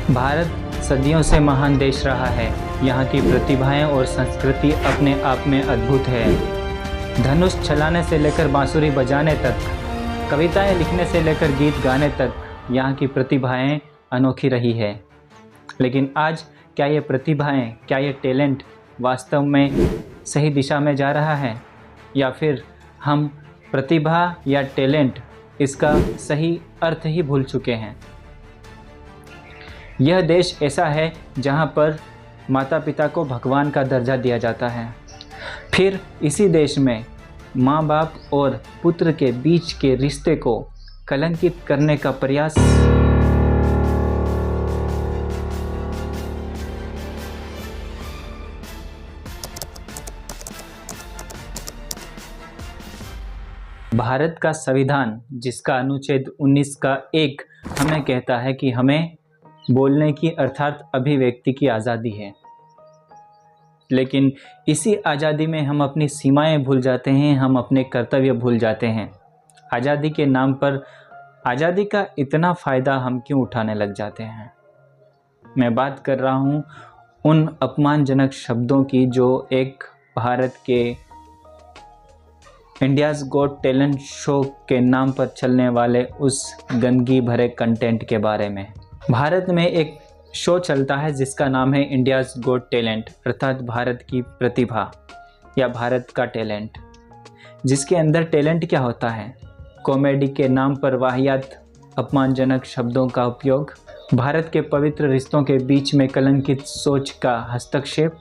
भारत सदियों से महान देश रहा है। यहाँ की प्रतिभाएं और संस्कृति अपने आप में अद्भुत है। धनुष चलाने से लेकर बांसुरी बजाने तक, कविताएं लिखने से लेकर गीत गाने तक यहाँ की प्रतिभाएं अनोखी रही है। लेकिन आज क्या ये प्रतिभाएं, क्या ये टैलेंट वास्तव में सही दिशा में जा रहा है, या फिर हम प्रतिभा या टैलेंट इसका सही अर्थ ही भूल चुके हैं। यह देश ऐसा है जहाँ पर माता पिता को भगवान का दर्जा दिया जाता है। फिर इसी देश में माँ बाप और पुत्र के बीच के रिश्ते को कलंकित करने का प्रयास भारत का संविधान, जिसका अनुच्छेद 19 का 1 हमें कहता है कि हमें बोलने की अर्थात अभिव्यक्ति की आज़ादी है। लेकिन इसी आज़ादी में हम अपनी सीमाएं भूल जाते हैं, हम अपने कर्तव्य भूल जाते हैं। आज़ादी के नाम पर आज़ादी का इतना फ़ायदा हम क्यों उठाने लग जाते हैं। मैं बात कर रहा हूँ उन अपमानजनक शब्दों की जो एक भारत के इंडियाज़ गॉट टैलेंट शो के नाम पर चलने वाले उस गंदगी भरे कंटेंट के बारे में। भारत में एक शो चलता है जिसका नाम है इंडियाज़ गॉट टैलेंट, अर्थात भारत की प्रतिभा या भारत का टैलेंट, जिसके अंदर टैलेंट क्या होता है? कॉमेडी के नाम पर वाहियात अपमानजनक शब्दों का उपयोग, भारत के पवित्र रिश्तों के बीच में कलंकित सोच का हस्तक्षेप।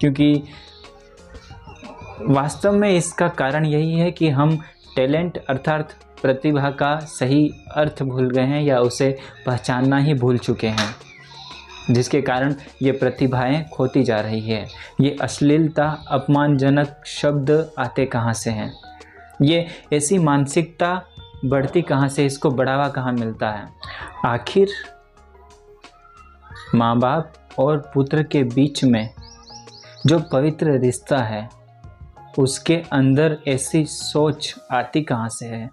क्योंकि वास्तव में इसका कारण यही है कि हम टैलेंट अर्थात प्रतिभा का सही अर्थ भूल गए हैं या उसे पहचानना ही भूल चुके हैं, जिसके कारण ये प्रतिभाएं खोती जा रही है। ये अश्लीलता, अपमानजनक शब्द आते कहाँ से हैं? ये ऐसी मानसिकता बढ़ती कहाँ से, इसको बढ़ावा कहाँ मिलता है? आखिर माँ बाप और पुत्र के बीच में जो पवित्र रिश्ता है उसके अंदर ऐसी सोच आती कहाँ से है?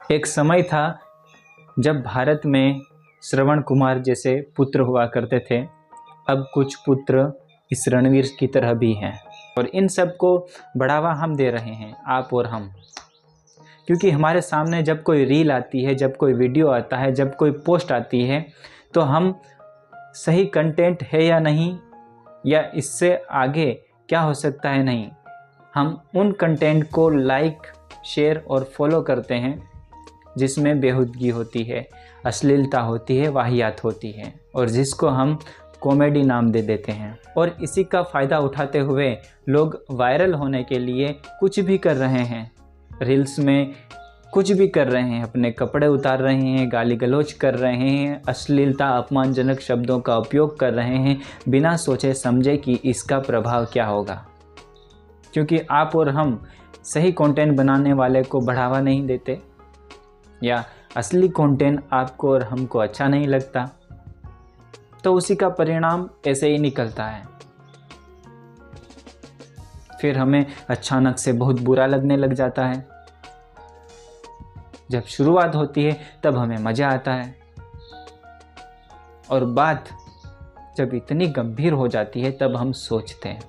एक समय था जब भारत में श्रवण कुमार जैसे पुत्र हुआ करते थे। अब कुछ पुत्र इस रणवीर की तरह भी हैं और इन सब को बढ़ावा हम दे रहे हैं, आप और हम। क्योंकि हमारे सामने जब कोई रील आती है, जब कोई वीडियो आता है, जब कोई पोस्ट आती है, तो हम सही कंटेंट है या नहीं, या इससे आगे क्या हो सकता है नहीं, हम उन कंटेंट को लाइक, शेयर और फॉलो करते हैं जिसमें बेहूदगी होती है, अश्लीलता होती है, वाहियात होती है, और जिसको हम कॉमेडी नाम दे देते हैं। और इसी का फ़ायदा उठाते हुए लोग वायरल होने के लिए कुछ भी कर रहे हैं, रील्स में कुछ भी कर रहे हैं, अपने कपड़े उतार रहे हैं, गाली गलौज कर रहे हैं, अश्लीलता, अपमानजनक शब्दों का उपयोग कर रहे हैं, बिना सोचे समझे कि इसका प्रभाव क्या होगा। क्योंकि आप और हम सही कंटेंट बनाने वाले को बढ़ावा नहीं देते, या असली कंटेंट आपको और हमको अच्छा नहीं लगता, तो उसी का परिणाम ऐसे ही निकलता है। फिर हमें अचानक से बहुत बुरा लगने लग जाता है। जब शुरुआत होती है तब हमें मज़ा आता है, और बात जब इतनी गंभीर हो जाती है तब हम सोचते हैं।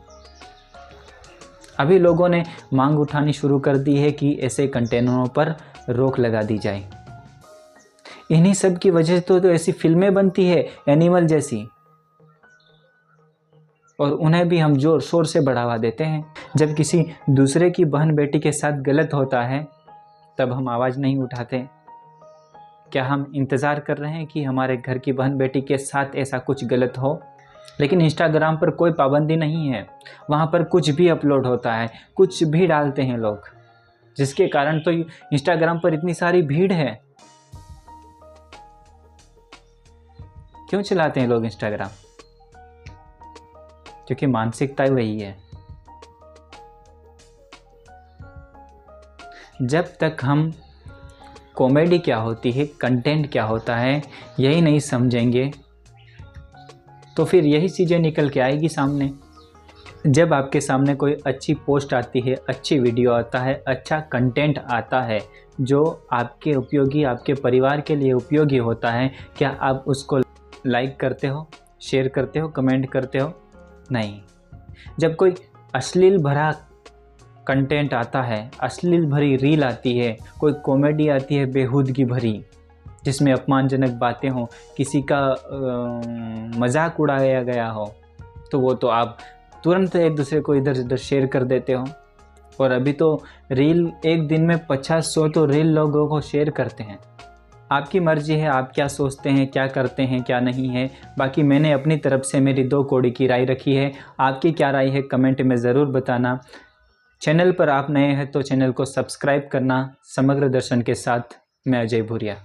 अभी लोगों ने मांग उठानी शुरू कर दी है कि ऐसे कंटेनरों पर रोक लगा दी जाए। इन्हीं सब की वजह से तो ऐसी फिल्में बनती है एनिमल जैसी, और उन्हें भी हम जोर शोर से बढ़ावा देते हैं। जब किसी दूसरे की बहन बेटी के साथ गलत होता है तब हम आवाज़ नहीं उठाते। क्या हम इंतज़ार कर रहे हैं कि हमारे घर की बहन बेटी के साथ ऐसा कुछ गलत हो? लेकिन इंस्टाग्राम पर कोई पाबंदी नहीं है, वहाँ पर कुछ भी अपलोड होता है, कुछ भी डालते हैं लोग, जिसके कारण तो इंस्टाग्राम पर इतनी सारी भीड़ है। क्यों चलाते हैं लोग इंस्टाग्राम? क्योंकि मानसिकता वही है। जब तक हम कॉमेडी क्या होती है, कंटेंट क्या होता है, यही नहीं समझेंगे तो फिर यही चीज़ें निकल के आएगी सामने। जब आपके सामने कोई अच्छी पोस्ट आती है, अच्छी वीडियो आता है, अच्छा कंटेंट आता है जो आपके उपयोगी, आपके परिवार के लिए उपयोगी होता है, क्या आप उसको लाइक करते हो, शेयर करते हो, कमेंट करते हो? नहीं। जब कोई अश्लील भरा कंटेंट आता है, अश्लील भरी रील आती है, कोई कॉमेडी आती है बेहूदगी भरी जिसमें अपमानजनक बातें हों, किसी का मजाक उड़ाया गया हो, तो वो तो आप तुरंत एक दूसरे को इधर उधर शेयर कर देते हो। और अभी तो रील एक दिन में 50-100 तो रील लोगों को शेयर करते हैं। आपकी मर्जी है, आप क्या सोचते हैं, क्या करते हैं, क्या नहीं है। बाकी मैंने अपनी तरफ से मेरी 2 कौड़ी की राय रखी है। आपकी क्या राय है कमेंट में ज़रूर बताना। चैनल पर आप नए हैं तो चैनल को सब्सक्राइब करना। समग्र दर्शन के साथ मैं अजय भूरिया।